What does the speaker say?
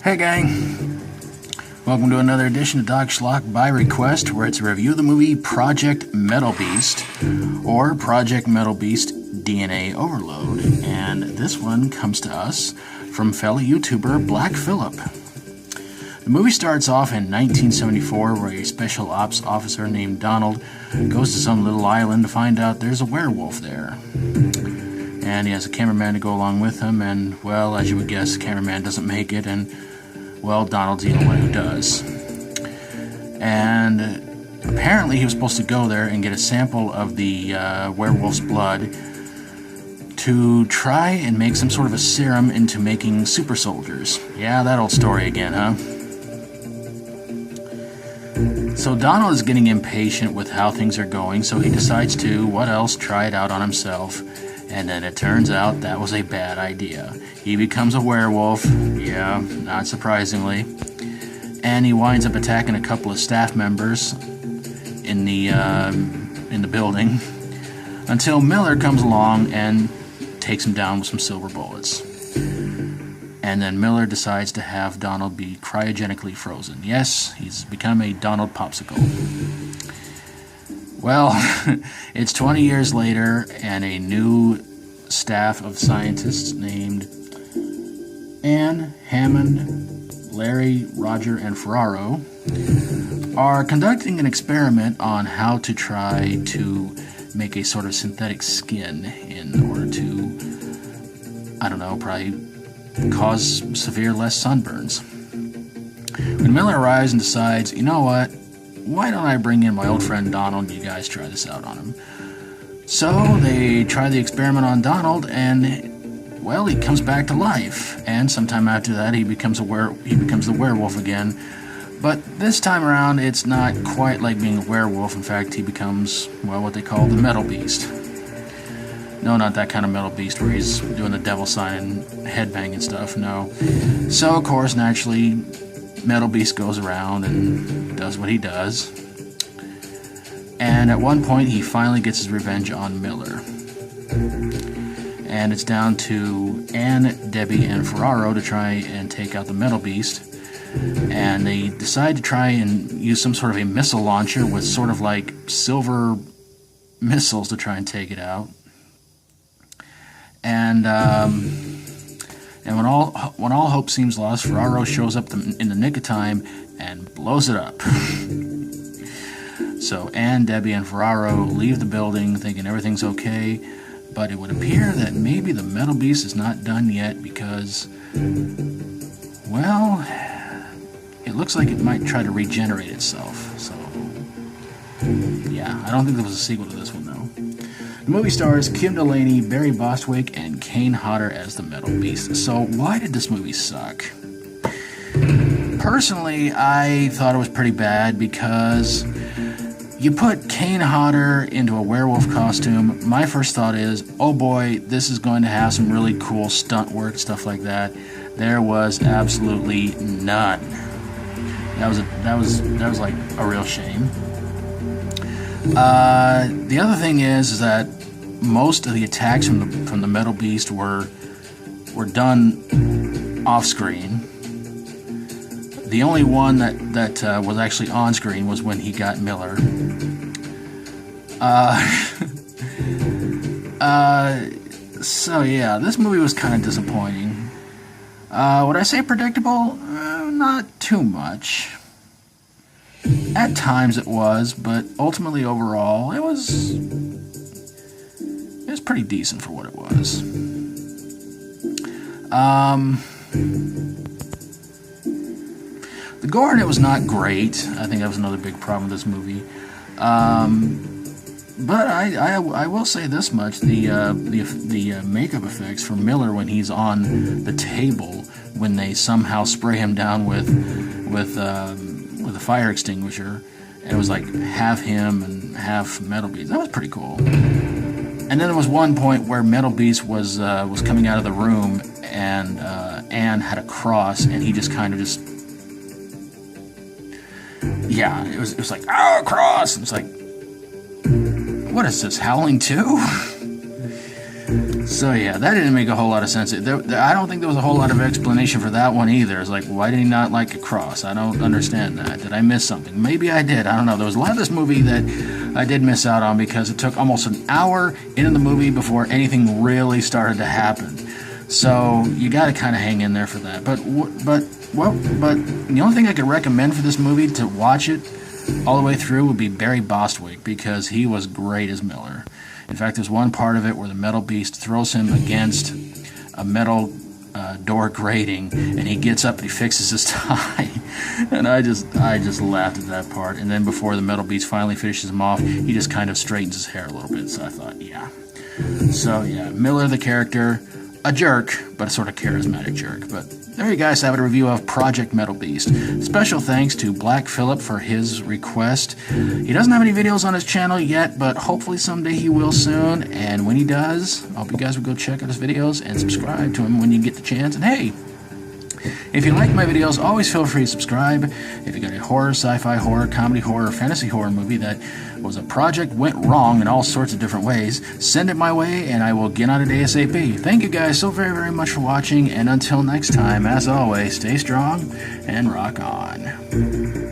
Hey gang, welcome to another edition of Doc Schlock by request, where it's a review of the movie Project Metalbeast, or Project Metalbeast DNA Overload, and this one comes to us from fellow YouTuber Black Phillip. The movie starts off in 1974, where a special ops officer named Donald goes to some little island to find out there's a werewolf there. And he has a cameraman to go along with him, and, well, as you would guess, the cameraman doesn't make it, and, well, Donald's the only one who does. And apparently he was supposed to go there and get a sample of the werewolf's blood to try and make some sort of a serum into making super soldiers. Yeah, that old story again, huh? So Donald is getting impatient with how things are going, so he decides to, what else, try it out on himself. And then it turns out that was a bad idea. He becomes a werewolf, yeah, not surprisingly. And he winds up attacking a couple of staff members in the building, until Miller comes along and takes him down with some silver bullets. And then Miller decides to have Donald be cryogenically frozen. Yes, he's become a Donald Popsicle. Well, it's 20 years later, and a new staff of scientists named Anne, Hammond, Larry, Roger, and Ferraro are conducting an experiment on how to try to make a sort of synthetic skin in order to, I don't know, probably cause severe less sunburns. When Miller arrives and decides, you know what, why don't I bring in my old friend Donald and you guys try this out on him? So they try the experiment on Donald, and, well, he comes back to life. And sometime after that, he becomes the werewolf again. But this time around, it's not quite like being a werewolf. In fact, he becomes, well, what they call the Metalbeast. No, not that kind of Metalbeast where he's doing the devil sign and headbang and stuff, no. So, of course, naturally, Metalbeast goes around and does what he does. And at one point, he finally gets his revenge on Miller. And it's down to Anne, Debbie, and Ferraro to try and take out the Metalbeast. And they decide to try and use some sort of a missile launcher with sort of like silver missiles to try and take it out. And when all hope seems lost, Ferraro shows up in the nick of time and blows it up. So Anne, Debbie, and Ferraro leave the building thinking everything's okay, but it would appear that maybe the Metalbeast is not done yet because, well, it looks like it might try to regenerate itself. So, yeah, I don't think there was a sequel to this one, though. The movie stars Kim Delaney, Barry Bostwick, and Kane Hodder as the Metalbeast. So why did this movie suck? Personally, I thought it was pretty bad because you put Kane Hodder into a werewolf costume. My first thought is, oh boy, this is going to have some really cool stunt work, stuff like that. There was absolutely none. That was like a real shame. The other thing is that most of the attacks from the Metalbeast were done off screen. The only one that was actually on screen was when he got Miller. So yeah, this movie was kind of disappointing. Would I say predictable? Not too much. At times it was, but ultimately overall it was pretty decent for what it was. The gore in it was not great. I think that was another big problem with this movie. But I will say this much: the makeup effects for Miller when he's on the table, when they somehow spray him down with a fire extinguisher, and it was like half him and half Metalbeast. That was pretty cool. And then there was one point where Metalbeast was coming out of the room, and Anne had a cross, and he just kind of just, yeah, it was like, oh, cross. And it's like, what is this, Howling 2? So yeah, that didn't make a whole lot of sense. I don't think there was a whole lot of explanation for that one either. It's like, why did he not like a cross? I don't understand that. Did I miss something? Maybe I did. I don't know. There was a lot of this movie that I did miss out on because it took almost an hour into the movie before anything really started to happen. So you got to kind of hang in there for that. But the only thing I could recommend for this movie to watch it all the way through would be Barry Bostwick, because he was great as Miller. In fact, there's one part of it where the Metalbeast throws him against a metal door grating, and he gets up and he fixes his tie. And I just laughed at that part. And then before the Metalbeast finally finishes him off, he just kind of straightens his hair a little bit. So I thought, yeah. So yeah, Miller the character, a jerk, but a sort of charismatic jerk. But there you guys have it, a review of Project Metalbeast. Special thanks to Black Phillip for his request. He doesn't have any videos on his channel yet, but hopefully someday he will soon. And when he does, I hope you guys will go check out his videos and subscribe to him when you get the chance. And hey, if you like my videos, always feel free to subscribe. If you got a horror, sci-fi horror, comedy horror, fantasy horror movie that was a project went wrong in all sorts of different ways, send it my way and I will get on it ASAP. Thank you guys so very, very much for watching, and until next time, as always, stay strong and rock on.